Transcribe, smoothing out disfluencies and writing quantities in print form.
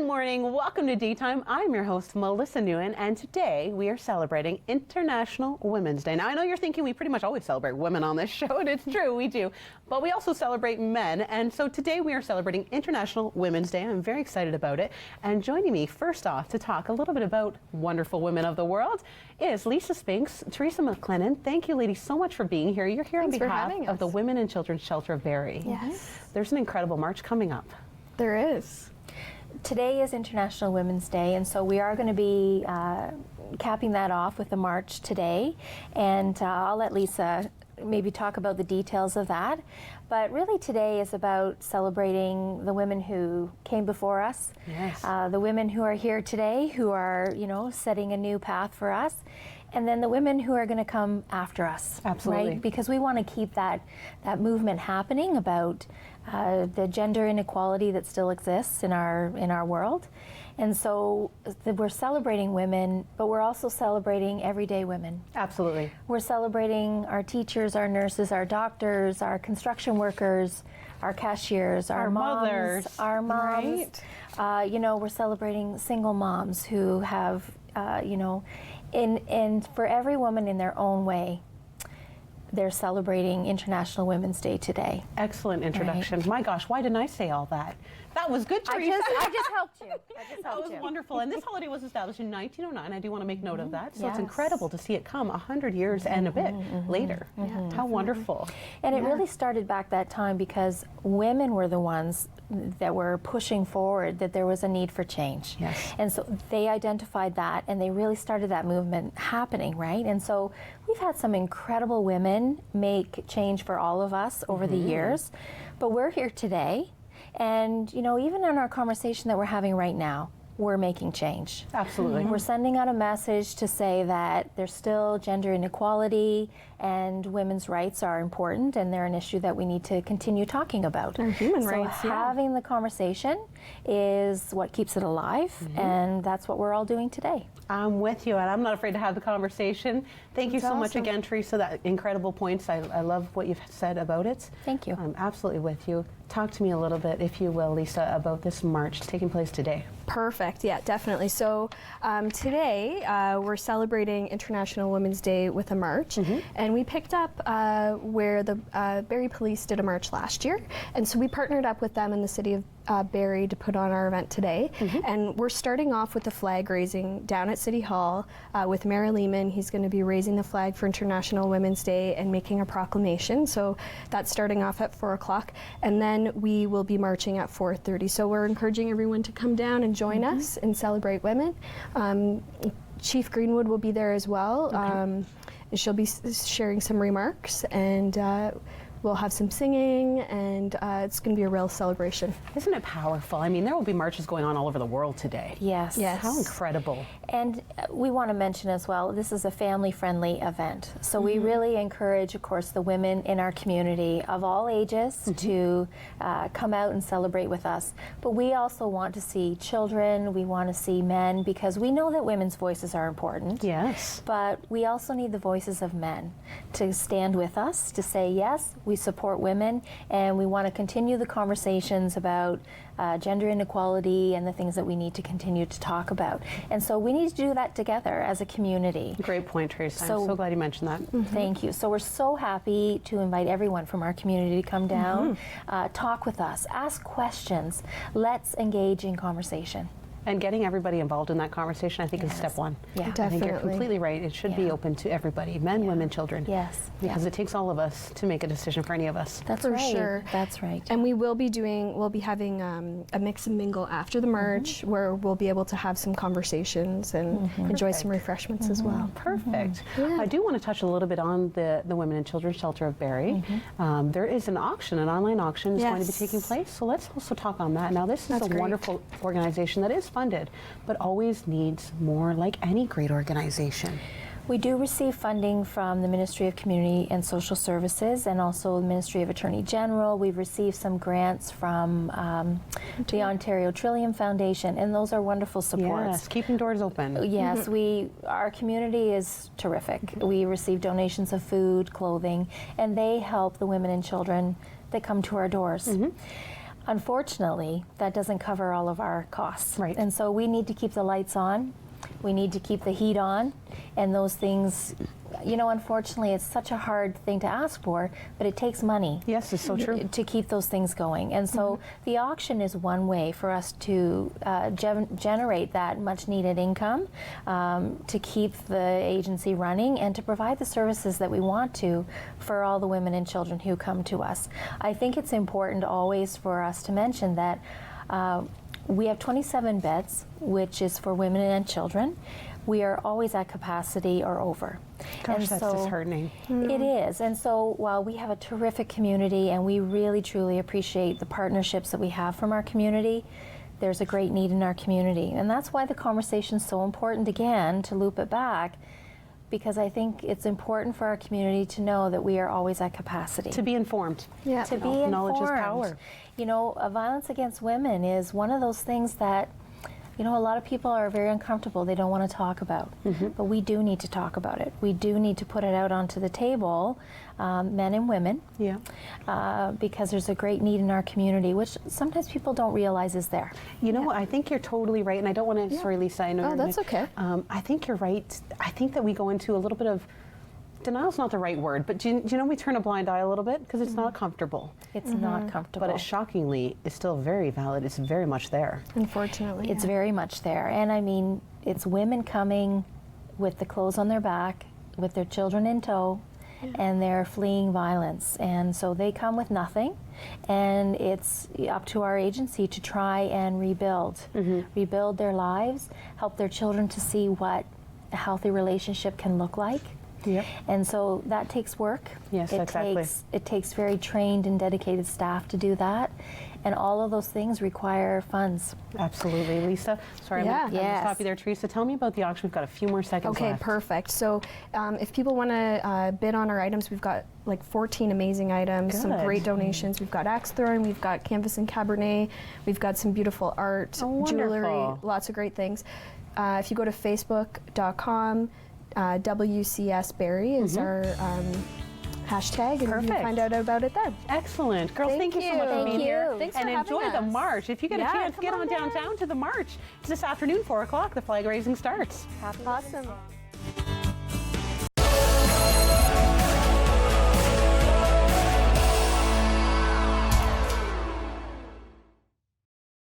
morning. Welcome to Daytime. I'm your host, Melissa Nguyen, and today we are celebrating International Women's Day. Now, I know you're thinking we pretty much always celebrate women on this show, and it's true, we do, but we also celebrate men, and so today we are celebrating International Women's Day. I'm very excited about it, and joining me first off to talk a little bit about wonderful women of the world is Lisa Spinks, Teresa McLennan. Thank you, ladies, so much for being here. You're here on behalf of the Women and Children's Shelter of Barrie. Yes. There's an incredible march coming up. There is. Today is International Women's Day, and so we are going to be capping that off with a march today, and I'll let Lisa maybe talk about the details of that. But really today is about celebrating the women who came before us, yes. The women who are here today who are, setting a new path for us, and then the women who are going to come after us. Absolutely. Right? Because we want to keep that movement happening about the gender inequality that still exists in our world. And so we're celebrating women, but we're also celebrating everyday women. Absolutely. We're celebrating our teachers, our nurses, our doctors, our construction workers, our cashiers, our moms, mothers, our moms. Right. We're celebrating single moms who have, and for every woman in their own way, they're celebrating International Women's Day today. Excellent introduction. Right. My gosh, why didn't I say all that? That was good, Teresa. I just helped you. That was wonderful. And this holiday was established in 1909. I do want to make note of that. So yes. It's incredible to see it come 100 years and a bit later. Yeah, how wonderful. And it really started back that time because women were the ones that were pushing forward that there was a need for change. Yes. And so they identified that and they really started that movement happening, right? And so we've had some incredible women make change for all of us over the years, but we're here today. And, even in our conversation that we're having right now, we're making change. Absolutely. We're sending out a message to say that there's still gender inequality and women's rights are important and they're an issue that we need to continue talking about. They're human so rights, having the conversation is what keeps it alive, and that's what we're all doing today. I'm with you, and I'm not afraid to have the conversation. Thank you so much again, Teresa. That incredible points. I love what you've said about it. Thank you. I'm absolutely with you. Talk to me a little bit, if you will, Lisa, about this march taking place today. Perfect. Yeah, definitely. So today we're celebrating International Women's Day with a march, and we picked up where the Barrie Police did a march last year, and so we partnered up with them in the city of Barrie to put on our event today. And we're starting off with the flag raising down at City Hall with Mayor Lehman. He's going to be raising the flag for International Women's Day and making a proclamation. So that's starting off at 4 o'clock, and then we will be marching at 4:30. So we're encouraging everyone to come down and join us and celebrate women. Chief Greenwood will be there as well. And she'll be sharing some remarks, and we'll have some singing, and it's going to be a real celebration. Isn't it powerful? I mean, there will be marches going on all over the world today. Yes. Yes. How incredible. And we want to mention as well, this is a family-friendly event. So we really encourage, of course, the women in our community of all ages to come out and celebrate with us. But we also want to see children, we want to see men, because we know that women's voices are important. Yes. But we also need the voices of men to stand with us, to say, yes, we support women, and we want to continue the conversations about gender inequality and the things that we need to continue to talk about. And so we need to do that together as a community. Great point, Teresa. I'm so glad you mentioned that. Thank you. So we're so happy to invite everyone from our community to come down, talk with us, ask questions. Let's engage in conversation. And getting everybody involved in that conversation, I think, is step one. Yeah. I think you're Definitely. completely right. It should be open to everybody, men, women, children. Yes. Because it takes all of us to make a decision for any of us. That's For right. sure. That's right. And we'll be having a mix and mingle after the march, where we'll be able to have some conversations and enjoy some refreshments as well. Perfect. Yeah. I do want to touch a little bit on the Women and Children's Shelter of Barrie. There is an auction, an online auction is going to be taking place. So let's also talk on that. Now, this is That's a great. wonderful organization that is funded, but always needs more, like any great organization. We do receive funding from the Ministry of Community and Social Services and also the Ministry of Attorney General. We've received some grants from the Ontario Trillium Foundation, and those are wonderful supports. Yes, keeping doors open. Yes, our community is terrific. We receive donations of food, clothing, and they help the women and children that come to our doors. Unfortunately, that doesn't cover all of our costs. Right. And so we need to keep the lights on, we need to keep the heat on, and those things, you know, unfortunately, it's such a hard thing to ask for, but it takes money. Yes, it's so true. To keep those things going. And so the auction is one way for us to generate that much needed income, to keep the agency running and to provide the services that we want to for all the women and children who come to us. I think it's important always for us to mention that we have 27 beds, which is for women and children. We are always at capacity or over. Gosh, and that's so disheartening. It is. And so while we have a terrific community and we really truly appreciate the partnerships that we have from our community, there's a great need in our community. And that's why the conversation is so important, again, to loop it back, because I think it's important for our community to know that we are always at capacity. To be informed. Yeah. To be informed. Knowledge is power. You know, violence against women is one of those things that, you know, a lot of people are very uncomfortable. They don't want to talk about. But we do need to talk about it. We do need to put it out onto the table, men and women, Yeah. because there's a great need in our community, which sometimes people don't realize is there. You know what? I think you're totally right, and I don't want to. Sorry, Lisa. I know. Oh, you're that's okay. I think you're right. I think that we go into a little bit of denial's not the right word, but do you know we turn a blind eye a little bit because it's not comfortable. It's not comfortable. But it shockingly is still very valid. It's very much there. Unfortunately. It's very much there. And I mean, it's women coming with the clothes on their back, with their children in tow, and they're fleeing violence. And so they come with nothing, and it's up to our agency to try and rebuild their lives, help their children to see what a healthy relationship can look like. Yep. And so that takes work. Yes, exactly. It takes very trained and dedicated staff to do that. And all of those things require funds. Absolutely, Lisa. Sorry, Yeah. I'm going to stop you there, Teresa. Tell me about the auction. We've got a few more seconds Okay, left. perfect. So if people want to bid on our items, we've got like 14 amazing items, some Good. great donations. We've got axe throwing, we've got canvas and cabernet, we've got some beautiful art, Oh, jewelry, wonderful. lots of great things. If you go to facebook.com, WCS Barrie is our hashtag, and you Perfect. can find out about it there. Excellent. Girls, thank you so much for Thank being you. here. Thanks and for having enjoy the us. march. If you get Yeah, a chance, come get on on downtown to the march. It's this afternoon, 4 o'clock. The flag raising starts. Awesome.